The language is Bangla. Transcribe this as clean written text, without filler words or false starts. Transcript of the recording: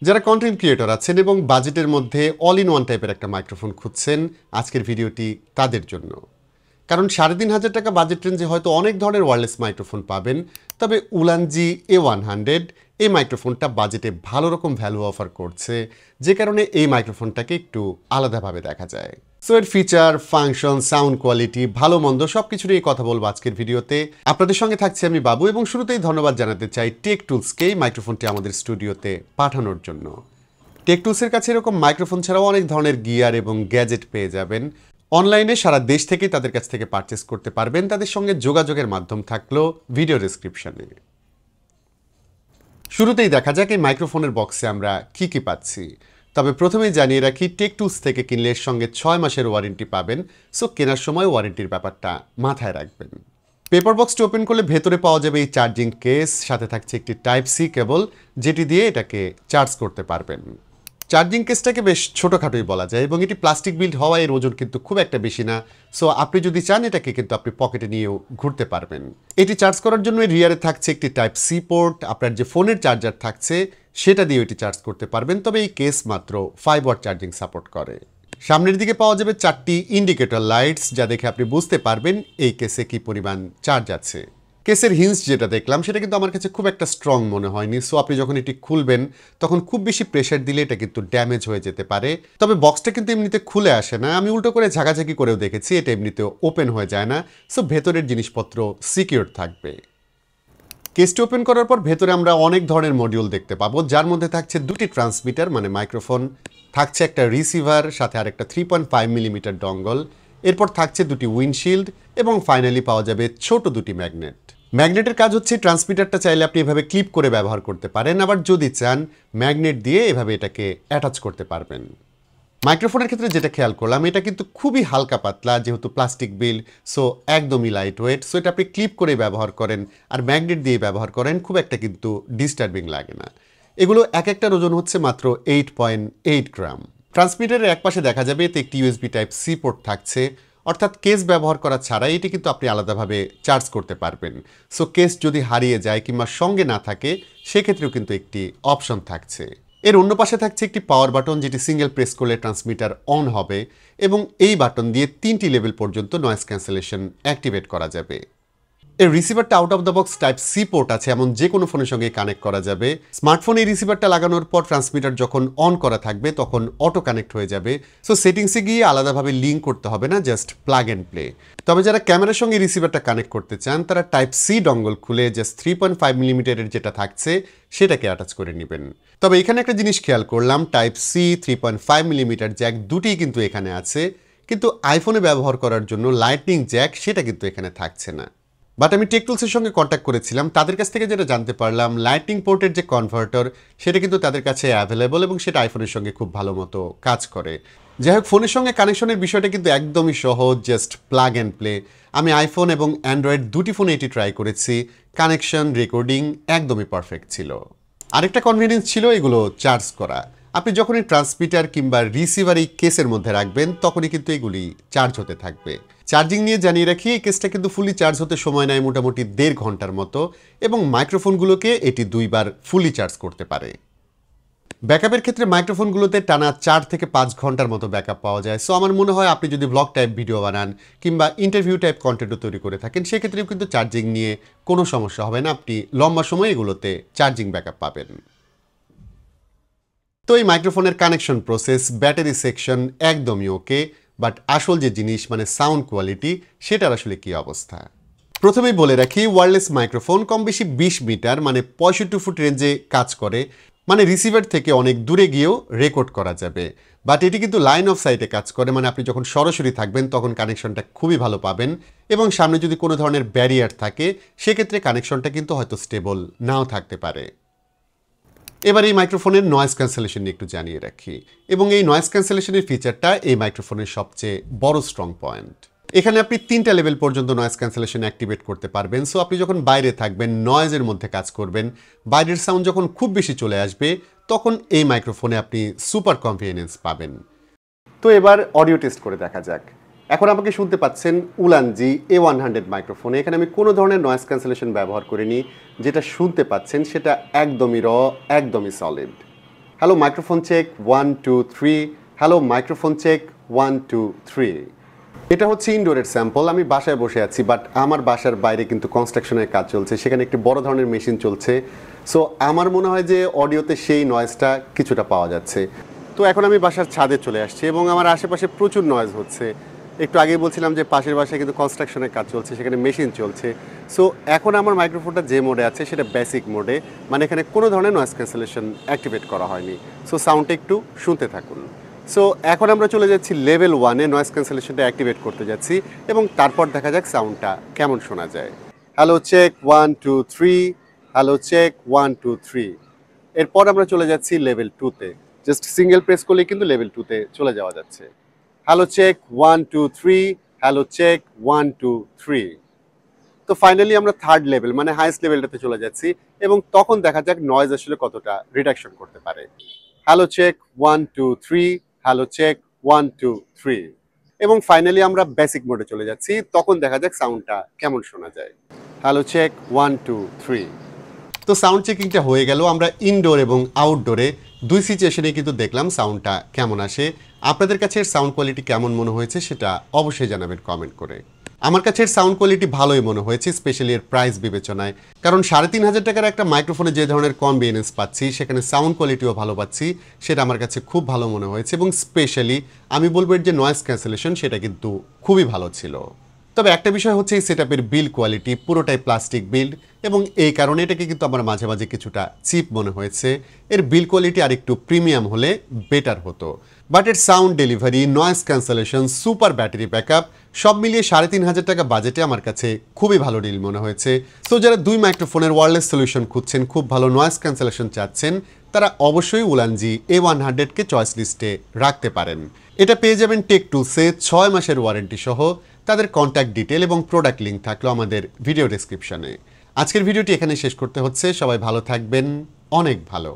যারা কন্টেন্ট ক্রিয়েটর আছেন এবং বাজেটের মধ্যে অল ইন ওয়ান টাইপের একটা মাইক্রোফোন খুঁজছেন, আজকের ভিডিওটি তাদের জন্য। কারণ ৩৫০০ টাকা বাজেট রেঞ্জে হয়তো অনেক ধরনের ওয়্যারলেস মাইক্রোফোন পাবেন, তবে উলানজি A100 এই মাইক্রোফোনটা বাজেটে ভালো রকম ভ্যালু অফার করছে, যে কারণে এই মাইক্রোফোনটাকে একটু আলাদাভাবে দেখা যায়। সো এর ফিচার, ফাংশন, সাউন্ড কোয়ালিটি, ভালো মন্দ সব কিছু নিয়ে কথা বলবো আজকের ভিডিওতে। আপনাদের সঙ্গে থাকছি আমি বাবু, এবং শুরুতেই ধন্যবাদ জানাতে চাই টেক টুলসকে এই মাইক্রোফোনটি আমাদের স্টুডিওতে পাঠানোর জন্য। টেক টুলসের কাছে এরকম মাইক্রোফোন ছাড়াও অনেক ধরনের গিয়ার এবং গ্যাজেট পেয়ে যাবেন। অনলাইনে সারা দেশ থেকে তাদের কাছ থেকে পারচেস করতে পারবেন। তাদের সঙ্গে যোগাযোগের মাধ্যম থাকলো ভিডিও ডেসক্রিপশনে। শুরুতেই দেখা যাক এই মাইক্রোফোনের বক্সে আমরা কি কি পাচ্ছি। তবে প্রথমেই জানিয়ে রাখি, টেক টুলস থেকে কিনলে এর সঙ্গে 6 মাসের ওয়ারেন্টি পাবেন। সো কেনার সময় ওয়ারেন্টির ব্যাপারটা মাথায় রাখবেন। পেপার বক্সটি ওপেন করলে ভেতরে পাওয়া যাবে এই চার্জিং কেস, সাথে থাকছে একটি টাইপ সি কেবল, যেটি দিয়ে এটাকে চার্জ করতে পারবেন। চার্জিং কেসটাকে বেশ ছোটোখাটোই বলা যায়, এবং এটি প্লাস্টিক বিল্ড হওয়ায় এর ওজন কিন্তু খুব একটা বেশি না। সো আপনি যদি চান এটাকে কিন্তু আপনি পকেটে নিয়েও ঘুরতে পারবেন। এটি চার্জ করার জন্য রিয়ারে থাকছে একটি টাইপ সি পোর্ট। আপনার যে ফোনের চার্জার থাকছে সেটা দিয়ে এটি চার্জ করতে পারবেন, তবে এই কেস মাত্র 5 ওয়াট চার্জিং সাপোর্ট করে। সামনের দিকে পাওয়া যাবে 4টি ইন্ডিকেটর লাইটস, যা দেখে আপনি বুঝতে পারবেন এই কেসে কি পরিমাণ চার্জ আছে। কেসের হিন্স যেটা দেখলাম সেটা কিন্তু আমার কাছে খুব একটা স্ট্রং মনে হয়নি। সো আপনি যখন এটি খুলবেন তখন খুব বেশি প্রেশার দিলে এটা কিন্তু ড্যামেজ হয়ে যেতে পারে। তবে বক্সটা কিন্তু এমনিতে খুলে আসে না, আমি উল্টো করে ঝাঁকাঝাঁকি করেও দেখেছি, এটা এমনিতেও ওপেন হয়ে যায় না। সো ভেতরের জিনিসপত্র সিকিউর থাকবে। কেসটি ওপেন করার পর ভেতরে আমরা অনেক ধরনের মডিউল দেখতে পাবো, যার মধ্যে থাকছে দুটি ট্রান্সমিটার মানে মাইক্রোফোন, থাকছে একটা রিসিভার, সাথে আর একটা 3.5 মিলিমিটার ডঙ্গল, এরপর থাকছে দুটি উইন্ডশিল্ড, এবং ফাইনালি পাওয়া যাবে ছোট দুটি ম্যাগনেট। ম্যাগনেটের কাজ হচ্ছে ট্রান্সমিটারটা চাইলে আপনি এভাবে ক্লিপ করে ব্যবহার করতে পারেন, আবার যদি চান ম্যাগনেট দিয়ে এভাবে এটাকে অ্যাটাচ করতে পারবেন। মাইক্রোফোনের ক্ষেত্রে যেটা খেয়াল করলাম, এটা কিন্তু খুবই হালকা পাতলা, যেহেতু প্লাস্টিক বিল্ড, সো একদমই লাইট ওয়েট। সো এটা আপনি ক্লিপ করে ব্যবহার করেন আর ম্যাগনেট দিয়ে ব্যবহার করেন, খুব একটা কিন্তু ডিস্টার্বিং লাগে না। এগুলো এক একটার ওজন হচ্ছে মাত্র 8.8 গ্রাম। ট্রান্সমিটারের একপাশে দেখা যাবে এতে একটি ইউএসবি টাইপ সি পোর্ট থাকছে, অর্থাৎ কেস ব্যবহার করা ছাড়াই এটি কিন্তু আপনি আলাদাভাবে চার্জ করতে পারবেন। সো কেস যদি হারিয়ে যায় কিংবা সঙ্গে না থাকে, সেক্ষেত্রেও কিন্তু একটি অপশন থাকছে। এর অন্য পাশে থাকছে একটি পাওয়ার বাটন, যেটি সিঙ্গেল প্রেস করলে ট্রান্সমিটার অন হবে, এবং এই বাটন দিয়ে 3টি লেভেল পর্যন্ত নয়েজ ক্যান্সেলেশন অ্যাক্টিভেট করা যাবে। এর রিসিভারটা out of the box type C port আছে, এমন যে কোনো ফোনের সঙ্গে কানেক্ট করা যাবে। স্মার্টফোনে এই রিসিভারটা লাগানোর পর ট্রান্সমিটার যখন অন করা থাকবে তখন অটো কানেক্ট হয়ে যাবে। সো সেটিংসে গিয়ে আলাদাভাবে লিঙ্ক করতে হবে না, জাস্ট প্লাগ অ্যান্ড প্লে। তবে যারা ক্যামেরার সঙ্গে রিসিভারটা কানেক্ট করতে চান, তারা টাইপ সি ডঙ্গল খুলে জাস্ট 3.5 মিলিমিটারের যেটা থাকছে সেটাকে অ্যাটাচ করে নেবেন। তবে এখানে একটা জিনিস খেয়াল করলাম, টাইপ সি 3.5 মিলিমিটার জ্যাক দুটিই কিন্তু এখানে আছে, কিন্তু আইফোনে ব্যবহার করার জন্য লাইটনিং জ্যাক সেটা কিন্তু এখানে থাকছে না। বাট আমি টেক টুলসের সঙ্গে কন্ট্যাক্ট করেছিলাম, তাদের কাছ থেকে যেটা জানতে পারলাম, লাইটনিং পোর্টের যে কনভার্টার সেটা কিন্তু তাদের কাছে অ্যাভেলেবল, এবং সেটা আইফোনের সঙ্গে খুব ভালো মতো কাজ করে। যাই হোক, ফোনের সঙ্গে কানেকশনের বিষয়টা কিন্তু একদমই সহজ, জাস্ট প্লাগ অ্যান্ড প্লে। আমি আইফোন এবং অ্যান্ড্রয়েড দুটি ফোনে এটি ট্রাই করেছি, কানেকশন, রেকর্ডিং একদমই পারফেক্ট ছিল। আরেকটা কনভিনিয়েন্স ছিল এগুলো চার্জ করা। আপনি যখনই ট্রান্সমিটার কিংবা রিসিভার এই কেসের মধ্যে রাখবেন তখনই কিন্তু এগুলি চার্জ হতে থাকবে। চার্জিং নিয়ে জানিয়ে রাখি, এই কেসটা কিন্তু ফুলি চার্জ হতে সময় নেয় মোটামুটি 1.5 ঘন্টার মতো, এবং মাইক্রোফোনগুলোকে এটি 2বার ফুলি চার্জ করতে পারে। ব্যাকআপের ক্ষেত্রে মাইক্রোফোনগুলোতে টানা 4 থেকে 5 ঘন্টার মতো ব্যাকআপ পাওয়া যায়। সো আমার মনে হয় আপনি যদি ব্লগ টাইপ ভিডিও বানান কিংবা ইন্টারভিউ টাইপ কন্টেন্টও তৈরি করে থাকেন, সেক্ষেত্রেও কিন্তু চার্জিং নিয়ে কোনো সমস্যা হবে না, আপনি লম্বা সময় এগুলোতে চার্জিং ব্যাকআপ পাবেন। তো এই মাইক্রোফোনের কানেকশন প্রসেস, ব্যাটারি সেকশন একদমই ওকে, বাট আসল যে জিনিস মানে সাউন্ড কোয়ালিটি, সেটার আসলে কি অবস্থা। প্রথমেই বলে রাখি, ওয়্যারলেস মাইক্রোফোন কম বেশি 20 মিটার মানে 65 ফুট রেঞ্জে কাজ করে, মানে রিসিভার থেকে অনেক দূরে গিয়েও রেকর্ড করা যাবে। বাট এটি কিন্তু লাইন অফ সাইটে কাজ করে, মানে আপনি যখন সরাসরি থাকবেন তখন কানেকশনটা খুবই ভালো পাবেন, এবং সামনে যদি কোনো ধরনের ব্যারিয়ার থাকে সেক্ষেত্রে কানেকশনটা কিন্তু হয়তো স্টেবল নাও থাকতে পারে। এবার এই মাইক্রোফোনের নয়েজ ক্যান্সেলেশন নিয়ে একটু জানিয়ে রাখি, এবং এই নয়েজ ক্যান্সেলেশনের ফিচারটা এই মাইক্রোফোনের সবচেয়ে বড় স্ট্রং পয়েন্ট। এখানে আপনি 3টা লেভেল পর্যন্ত নয়েজ ক্যান্সেলেশন অ্যাক্টিভেট করতে পারবেন। সো আপনি যখন বাইরে থাকবেন, নয়েজের মধ্যে কাজ করবেন, বাইরের সাউন্ড যখন খুব বেশি চলে আসবে তখন এই মাইক্রোফোনে আপনি সুপার কনভিনিয়েন্স পাবেন। তো এবার অডিও টেস্ট করে দেখা যাক। এখন আমাকে শুনতে পাচ্ছেন উলানজি A100 মাইক্রোফোনে। এখানে আমি কোনো ধরনের নয়েজ ক্যান্সেলেশন ব্যবহার করিনি, যেটা শুনতে পাচ্ছেন সেটা একদমই একদমই solid. Hello microphone check 1 2 3 hello microphone check 1 2 3 এটা হচ্ছে ইনডোরের স্যাম্পল। আমি বাসায় বসে আছি, বাট আমার বাসার বাইরে কিন্তু কনস্ট্রাকশনের কাজ চলছে, সেখানে একটি বড় ধরনের মেশিন চলছে। সো আমার মনে হয় যে অডিওতে সেই নয়েজটা কিছুটা পাওয়া যাচ্ছে। তো এখন আমি বাসার ছাদে চলে আসছি এবং আমার আশেপাশে প্রচুর নয়েজ হচ্ছে। একটু আগেই বলছিলাম যে পাশের বাসায় কিন্তু কনস্ট্রাকশনের কাজ চলছে, সেখানে মেশিন চলছে। সো এখন আমার মাইক্রোফোনটা যে মোডে আছে সেটা বেসিক মোডে, মানে এখানে কোনো ধরনের নয়েজ ক্যান্সেলেশন অ্যাক্টিভেট করা হয়নি। সো সাউন্ডটা একটু শুনতে থাকুন। সো এখন আমরা চলে যাচ্ছি লেভেল 1-এ, নয়েজ ক্যান্সেলেশনটা অ্যাক্টিভেট করতে যাচ্ছি এবং তারপর দেখা যাক সাউন্ডটা কেমন শোনা যায়। Hello check 1 2 3, hello check 1 2 3। এরপর আমরা চলে যাচ্ছি লেভেল 2-তে। জাস্ট সিঙ্গেল প্রেস করলেই কিন্তু লেভেল 2-তে চলে যাওয়া যাচ্ছে। Hello check 1 2 3, hello check 1 2 3। তো ফাইনালি আমরা থার্ড লেভেল মানে হাইস্ট লেভেলটাতে চলে যাচ্ছি এবং তখন দেখা যাক নয়েজ আসলে কতটা রিডাকশন করতে পারে। Hello check 1 2 3, hello check 1 2 3। এবং ফাইনালি আমরা বেসিক মোডে চলে যাচ্ছি, তখন দেখা যাক সাউন্ডটা কেমন শোনা যায়। Hello check 1 2 3। তো সাউন্ড চেকিংটা হয়ে গেল। আমরা ইনডোর এবং আউটডোরে দুই সিচুয়েশনে কিন্তু দেখলাম সাউন্ডটা কেমন আসে। আপনাদের কাছে এর সাউন্ড কোয়ালিটি কেমন মনে হয়েছে সেটা অবশ্যই জানাবেন কমেন্ট করে। আমার কাছে এর সাউন্ড কোয়ালিটি ভালোই মনে হয়েছে, স্পেশালি এর প্রাইস বিবেচনায়। কারণ 3,500 টাকার একটা মাইক্রোফোনে যে ধরনের কনভিনিয়েন্স পাচ্ছি, সেখানে সাউন্ড কোয়ালিটিও ভালো পাচ্ছি, সেটা আমার কাছে খুব ভালো মনে হয়েছে। এবং স্পেশালি আমি বলবো এর যে নয়েজ ক্যান্সেলেশন সেটা কিন্তু খুবই ভালো ছিল। তবে একটা বিষয় হচ্ছে এই সেটআপের বিল্ড কোয়ালিটি পুরোটাই প্লাস্টিক বিল্ড এবং এই কারণে এটাকে কিন্তু আমার মাঝে মাঝে কিছুটা চিপ মনে হয়েছে। এর বিল্ড কোয়ালিটি আর একটু প্রিমিয়াম হলে বেটার হতো। বাট এর sound delivery, noise cancellation, super battery backup সব মিলিয়ে 3,500 টাকা বাজেটে আমার কাছে খুবই ভালো ডিল মনে হয়েছে। সো যারা দুই মাইক্রোফোনের ওয়্যারলেস সলিউশন খুঁজছেন, খুব ভালো নয়েজ ক্যান্সেলেশন চাচ্ছেন, তারা অবশ্যই উলানজি A100-কে চয়েস লিস্টে রাখতে পারেন। এটা পেয়ে যাবেন টেক টুলসে 6 মাসের ওয়ারেন্টি সহ। তাদের কন্ট্যাক্ট ডিটেল এবং প্রোডাক্ট লিঙ্ক থাকলো আমাদের ভিডিও ডেসক্রিপশনে। আজকের ভিডিওটি এখানে শেষ করতে হচ্ছে। সবাই ভালো থাকবেন, অনেক ভালো।